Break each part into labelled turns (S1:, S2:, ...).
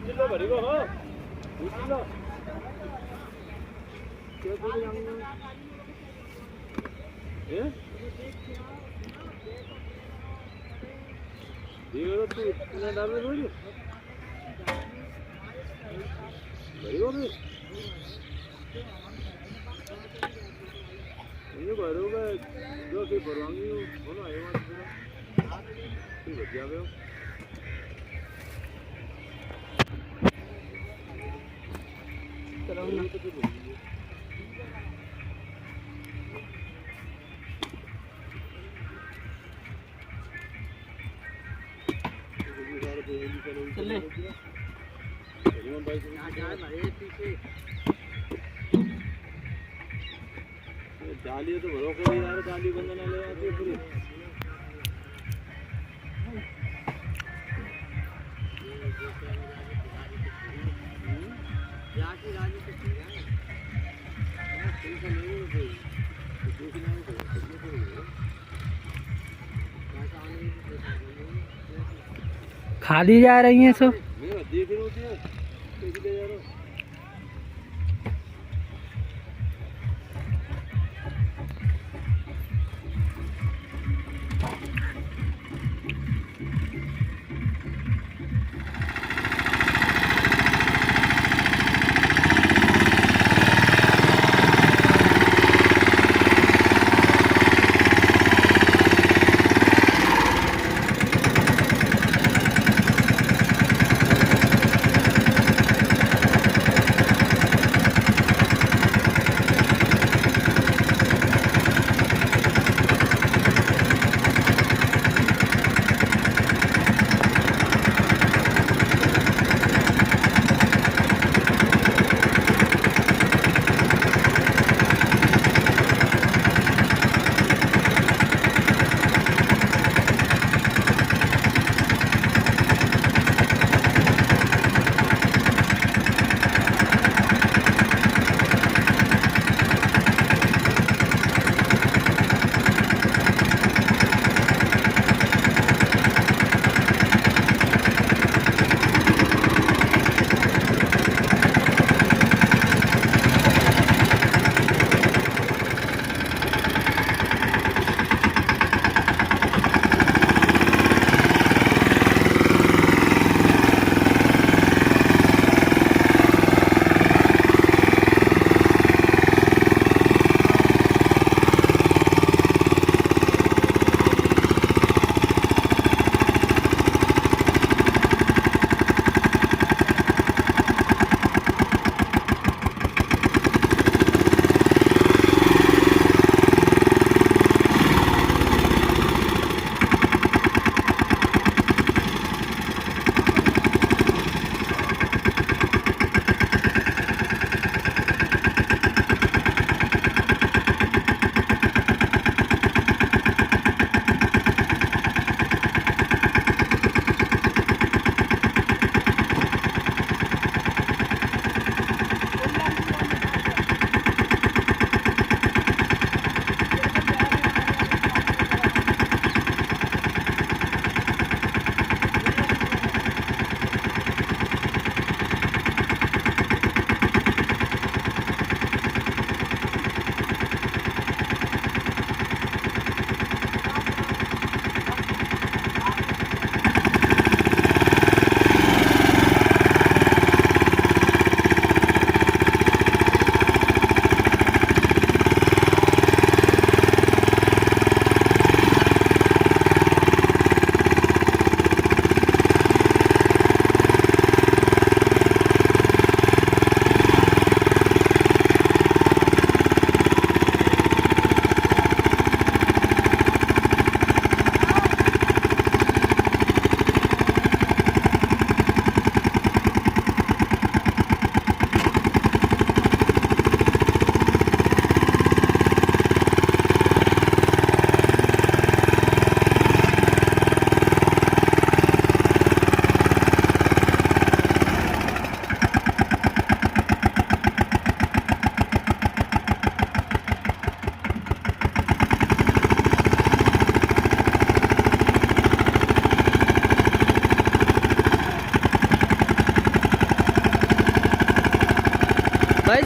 S1: 찔러 버리고 찔러 예? 이거 또 그냥 나를 버려 버리고 ini baru kan dua kali beruang itu mana ayam itu itu berapa ya? Terang nak tu tu. चले। डाली तो भरो कोई यार डाली बंद ना ले आती है पूरी जाके राजी से ठीक है ठीक है नहीं हो गई दूसरी ना हो
S2: खाली जा रही हैं सब
S1: मैं देख रही होती है देख ले यार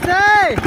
S2: कैसे